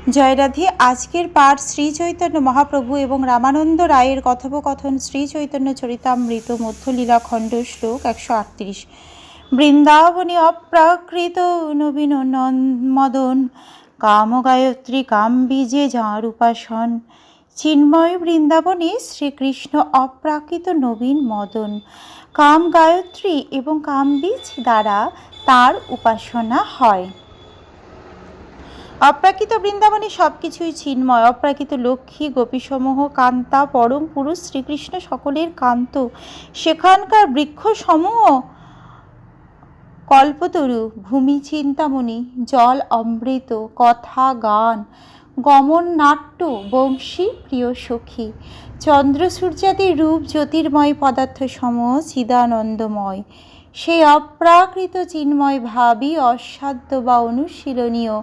জয় রাধে। আজকের পাঠ শ্রী চৈতন্য মহাপ্রভু এবং রামানন্দ রায়ের কথোপকথন শ্রী চৈতন্য চরিতামৃত মধ্যলীলা খণ্ড শ্লোক 138। বৃন্দাবনী অপ্রাকৃত নবীন মদন কাম গায়ত্রী কাম বীজে যাঁর উপাসন। চিন্ময় বৃন্দাবনে শ্রীকৃষ্ণ অপ্রাকৃত নবীন মদন কাম গায়ত্রী এবং কামবীজ দ্বারা তার উপাসনা হয়। অপ্রাকৃত বৃন্দাবনে সব কিছুই চিন্ময়। অপ্রাকৃত লক্ষ্মী গোপীসমূহ কান্তা, পরম পুরুষ শ্রীকৃষ্ণ সকলের কান্ত। সেখানকার বৃক্ষসমূহ কল্পতরু, ভূমি চিন্তামণি, জল অমৃত, কথা গান, গমন নাট্য, বংশী প্রিয় সখী। চন্দ্র সূর্যাদি রূপ জ্যোতির্ময় পদার্থ সম চিদানন্দময়। সেই অপ্রাকৃত চিন্ময় ভাবই অসাধ্য বা অনুশীলনীয়।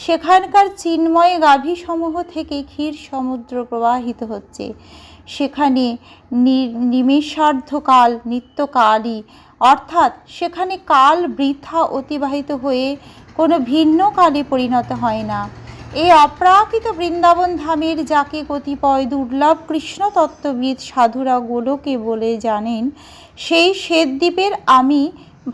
সেখানকার চিন্ময় গাভীসমূহ থেকে ক্ষীর সমুদ্র প্রবাহিত হচ্ছে। সেখানে নিমেষার্ধকাল নিত্যকালই, অর্থাৎ সেখানে কাল বৃথা অতিবাহিত হয়ে কোনো ভিন্ন কালে পরিণত হয় না। এই অপ্রাকৃত বৃন্দাবন ধামের যাকে কতিপয় দুর্লভ কৃষ্ণ তত্ত্ববিদ সাধুরা গোলকে বলে জানেন, সেই শ্বেতদ্বীপের আমি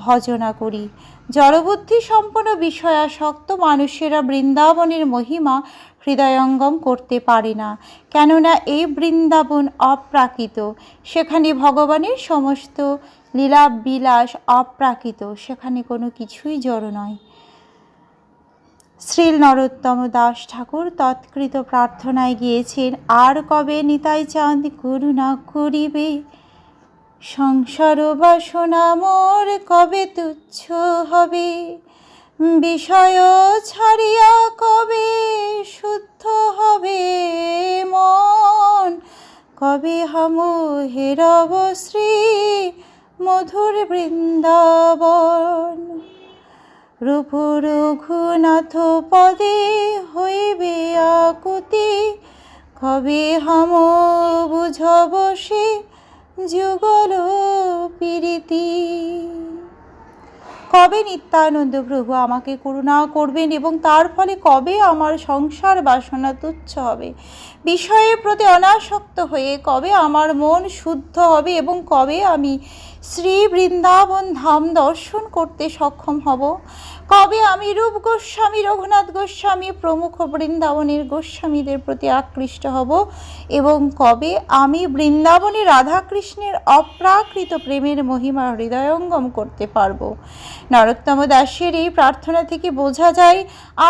ভজনা করি। জড়বুদ্ধি সম্পন্ন বিষয়াসক্ত মানুষেরা বৃন্দাবনের মহিমা হৃদয়ঙ্গম করতে পারে না, কেননা এই বৃন্দাবন অপ্রাকৃত। সেখানে ভগবানের সমস্ত লীলাবিলাস অপ্রাকৃত, সেখানে কোনো কিছুই জড় নয়। শ্রীল নরোত্তম দাস ঠাকুর তৎকৃত প্রার্থনায় গিয়েছেন, আর কবে নিতাই চাঁদ করুণা করিবে, সংসার বাসনা মোর কবে তুচ্ছ হবে, বিষয় ছাড়িয়া কবে শুদ্ধ হবে মন, কবে হাম হেরব শ্রী মধুর বৃন্দাবন। রূপ রঘুনাথ পদে হইবে আকুতি, কবে হাম বুঝব সে যুগল প্রীতি। কবে নিত্যানন্দ প্রভু আমাকে করুণা করবেন এবং তার ফলে কবে আমার সংসার বাসনা তুচ্ছ হবে, বিষয়ের প্রতি অনাসক্ত হয়ে কবে আমার মন শুদ্ধ হবে এবং কবে আমি শ্রী বৃন্দাবন ধাম দর্শন করতে সক্ষম হব, কবে আমি রূপ গোস্বামী, রঘুনাথ গোস্বামী প্রমুখ বৃন্দাবনের গোস্বামীদের প্রতি আকৃষ্ট হব এবং কবে আমি বৃন্দাবনে রাধাকৃষ্ণের অপ্রাকৃত প্রেমের মহিমা হৃদয়ঙ্গম করতে পারব। নরোত্তম দাসের এই প্রার্থনা থেকে বোঝা যায়,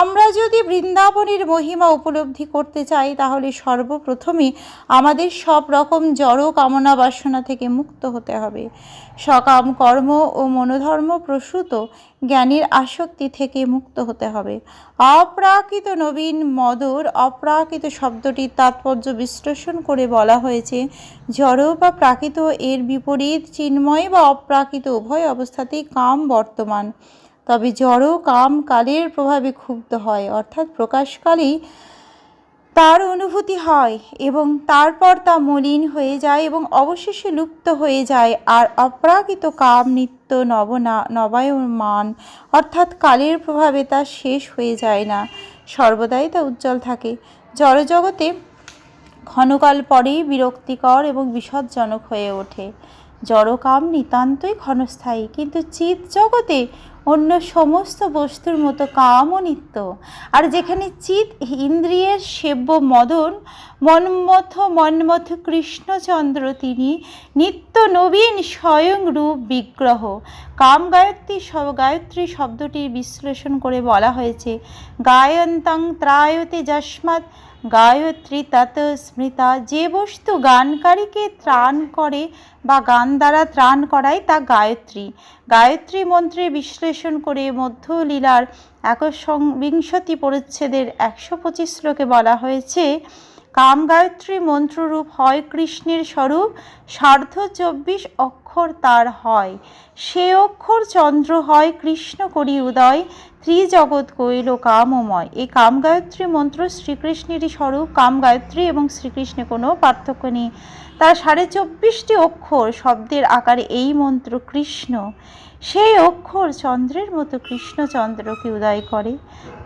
আমরা যদি বৃন্দাবনের মহিমা উপলব্ধি করতে চাই তাহলে সর্বপ্রথমে আমাদের সব রকম জড় কামনা বাসনা থেকে মুক্ত হতে হবে। সকাম কর্ম ও মনোধর্ম প্রসূত জ্ঞানের আসক্তি থেকে মুক্ত হতে হবে। অপ্রাকৃত নবীন মদর অপ্রাকৃত শব্দটির তাৎপর্য বিশ্লেষণ করে বলা হয়েছে, জড় বা প্রাকৃত এর বিপরীত চিন্ময় বা অপ্রাকৃত উভয় অবস্থাতেই কাম বর্তমান। তবে জড় কাম কালের প্রভাবে ক্ষুব্ধ হয়, অর্থাৎ প্রকাশকালেই তার অনুভূতি হয় এবং তারপর তা মলিন হয়ে যায় এবং অবশেষে লুপ্ত হয়ে যায়। আর অপ্রাকৃত কাম নিত্য নবায়মান, অর্থাৎ কালের প্রভাবে তা শেষ হয়ে যায় না, সর্বদাই তা উজ্জ্বল থাকে। জড়জগতে ক্ষণকাল পরেই বিরক্তিকর এবং বিসজ্জনক হয়ে ওঠে। জড়কাম নিতান্তই ক্ষণস্থায়ী, কিন্তু চিৎ জগতে অন্য সমস্ত বস্তুর মতো কামও নিত্য। আর যেখানে চিৎ ইন্দ্রিয়ের সেব্য মদন মন্মথ কৃষ্ণচন্দ্র, তিনি নিত্য নবীন স্বয়ং রূপ বিগ্রহ। কাম গায়ত্রী শব্দটির বিশ্লেষণ করে বলা হয়েছে, গায়ন্তং ত্রায়তে যস্মাৎ গায়ত্রী তত স্মৃতা। যে বস্তু গানকারীকে ত্রাণ করে বা গান দ্বারা ত্রাণ করায় তা গায়ত্রী। গায়ত্রী মন্ত্রের বিশ্লেষণ করে মধ্যলীলার 21 পরিচ্ছেদের 125 শ্লোকে বলা হয়েছে, কাম গায়ত্রী মন্ত্ররূপ হয় কৃষ্ণের স্বরূপ, 24 অক্ষর তার হয়, সে অক্ষর চন্দ্র হয়, কৃষ্ণ করি উদয়, ত্রিজগৎ কৈল কামময়। এই কাম গায়ত্রী মন্ত্র শ্রীকৃষ্ণেরই স্বরূপ। কাম গায়ত্রী এবং শ্রীকৃষ্ণে কোনো পার্থক্য নেই, তার 24.5 অক্ষর শব্দের আকারে এই মন্ত্র কৃষ্ণ। সেই অক্ষর চন্দ্রের মতো কৃষ্ণচন্দ্রকে উদয় করে,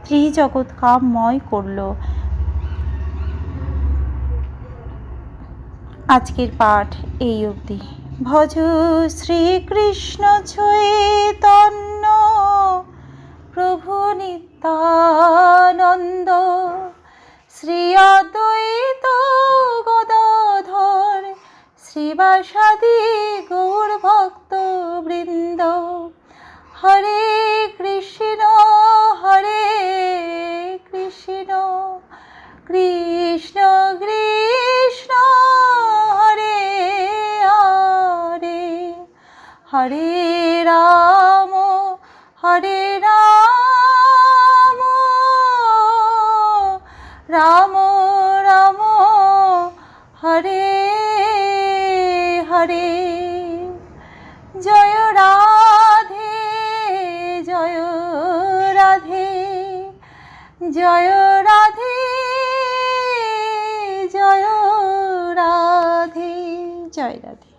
ত্রিজগৎ কামময় করল। আজকের পাঠ এই অবধি। ভজ শ্রীকৃষ্ণ চৈতন্য প্রভু নিত্যানন্দ, শ্রী অদ্বৈত গদাধর শ্রীবাসাদি গৌর ভক্ত বৃন্দ। হরে কৃষ্ণ হরে কৃষ্ণ কৃষ্ণ কৃষ্ণ হরে হরে, হরে রাম হরে রাম রাম রাম হরে হরে। জয় রাধে জয় রাধে, জয় রাধে জয় রাধে, জয় রাধে।